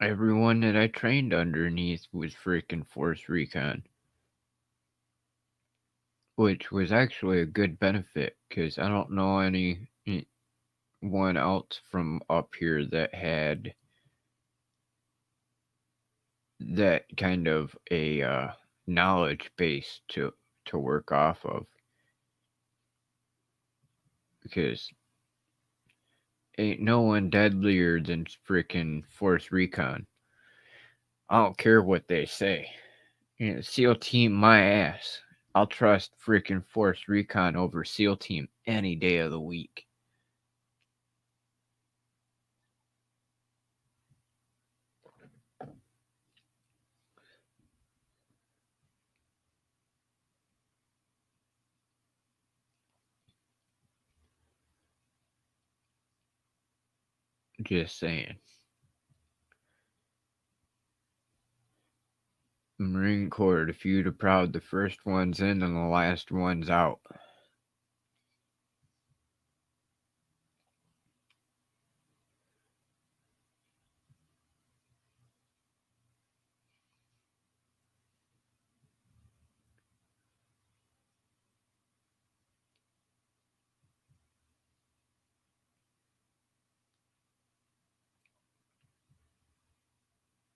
Everyone that I trained underneath was freaking Force Recon, which was actually a good benefit because I don't know anyone else from up here that had that kind of a knowledge base to work off of, because ain't no one deadlier than freaking Force Recon. I don't care what they say. You know, SEAL Team my ass. I'll trust freaking Force Recon over SEAL Team any day of the week. Just saying. Marine Corps, the few, the proud, the first one's in and the last one's out.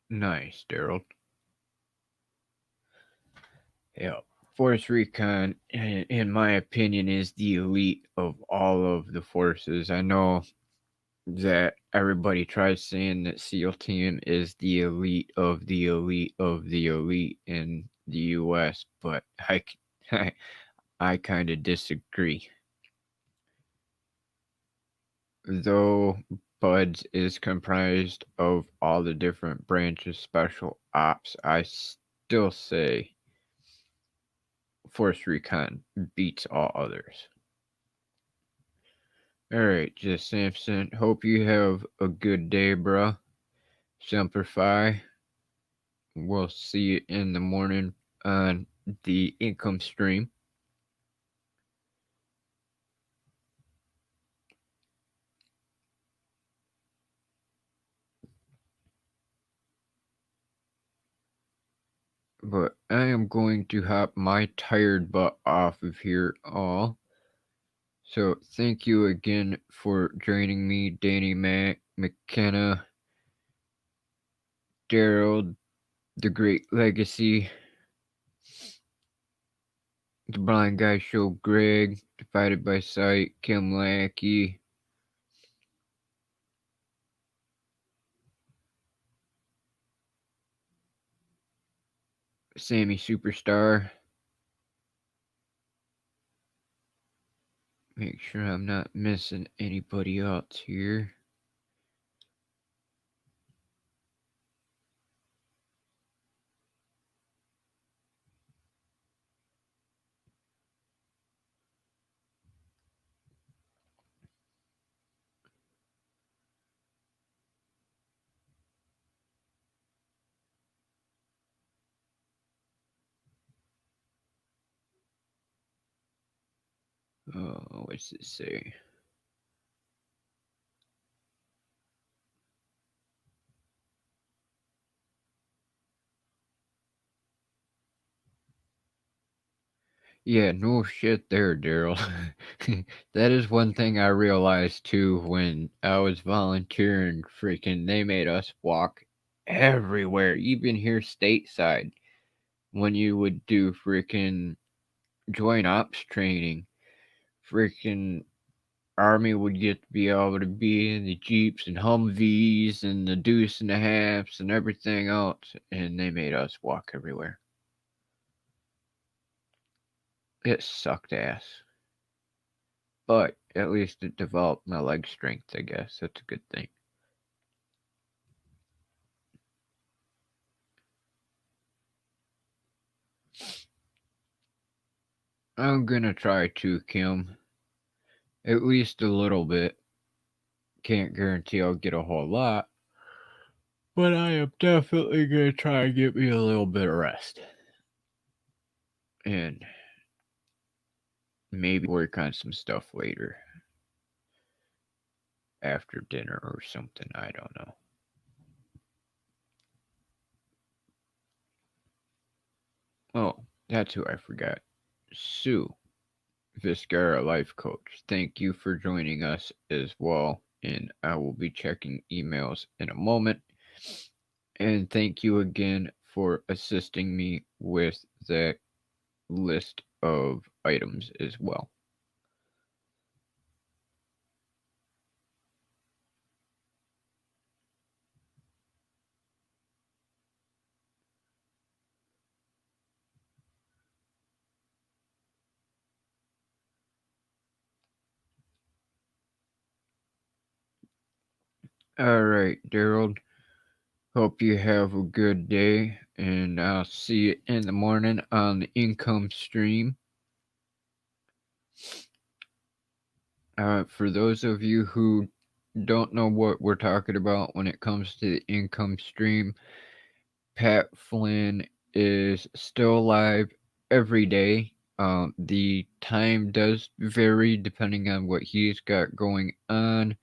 Nice, Daryl. Yeah. Force Recon, in my opinion, is the elite of all of the forces. I know that everybody tries saying that SEAL Team is the elite of the elite of the elite in the U.S., but I, I kind of disagree. Though Buds is comprised of all the different branches special ops, I still say Force Recon beats all others. Alright, just Samson. Hope you have a good day, bruh. Semper Fi. We'll see you in the morning on the income stream. But I am going to hop my tired butt off of here all. So thank you again for joining me, Danny Mac, McKenna, Daryl, the Great Legacy, the Blind Guy Show, Greg, Divided by Sight, Kim Lackey, Sammy Superstar. Make sure I'm not missing anybody else here. Oh, what's it say? Yeah, no shit there, Daryl. That is one thing I realized too when I was volunteering. Freaking, they made us walk everywhere, even here stateside. When you would do freaking joint ops training, freaking Army would get to be able to be in the Jeeps and Humvees and the Deuce and the Halves and everything else, and they made us walk everywhere. It sucked ass. But at least it developed my leg strength, I guess. That's a good thing. I'm gonna try to, Kim. At least a little bit. Can't guarantee I'll get a whole lot, but I am definitely going to try and get me a little bit of rest. And maybe work on some stuff later. After dinner or something, I don't know. Oh, that's who I forgot. Sue Viscara, life coach. Thank you for joining us as well. And I will be checking emails in a moment. And thank you again for assisting me with that list of items as well. All right, Daryl. Hope you have a good day, and I'll see you in the morning on the income stream. For those of you who don't know what we're talking about when it comes to the income stream, Pat Flynn is still live every day. The time does vary depending on what he's got going on.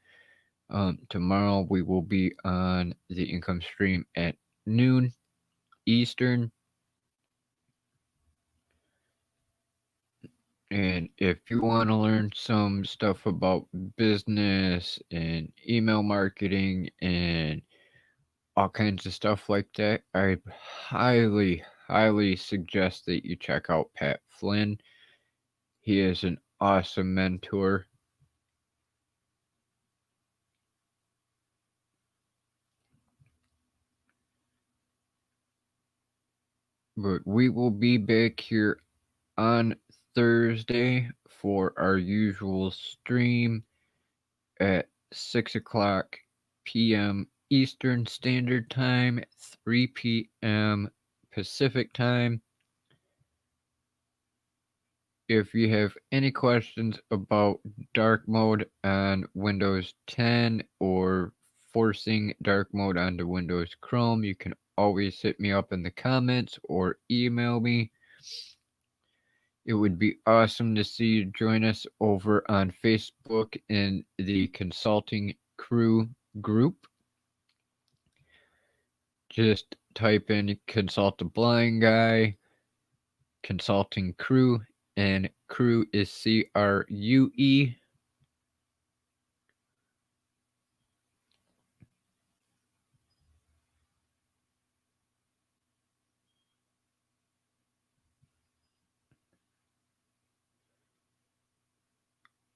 Tomorrow we will be on the income stream at noon Eastern. And if you want to learn some stuff about business and email marketing and all kinds of stuff like that, I highly suggest that you check out Pat Flynn. He is an awesome mentor. But we will be back here on Thursday for our usual stream at 6 o'clock p.m. Eastern Standard Time, 3 p.m. Pacific Time. If you have any questions about dark mode on Windows 10 or forcing dark mode onto Windows Chrome, you can always hit me up in the comments or email me. It would be awesome to see you join us over on Facebook in the Consulting Crew group. Just type in Consult a Blind Guy, Consulting Crew, and crew is CRUE.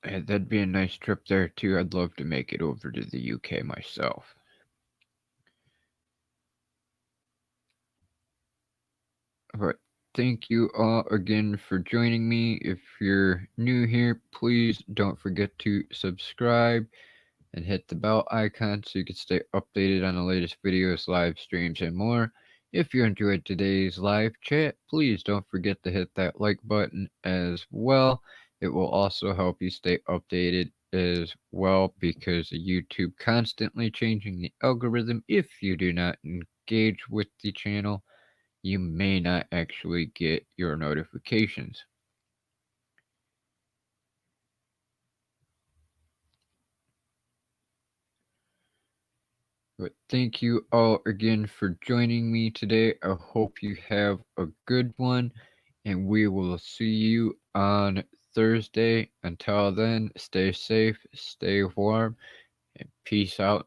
That'd be a nice trip there too. I'd love to make it over to the UK myself. But thank you all again for joining me. If you're new here, please don't forget to subscribe and hit the bell icon so you can stay updated on the latest videos, live streams, and more. If you enjoyed today's live chat, please don't forget to hit that like button as well. It will also help you stay updated as well because of YouTube constantly changing the algorithm. If you do not engage with the channel, you may not actually get your notifications. But thank you all again for joining me today. I hope you have a good one, and we will see you on Thursday. Until then, stay safe, stay warm, and peace out.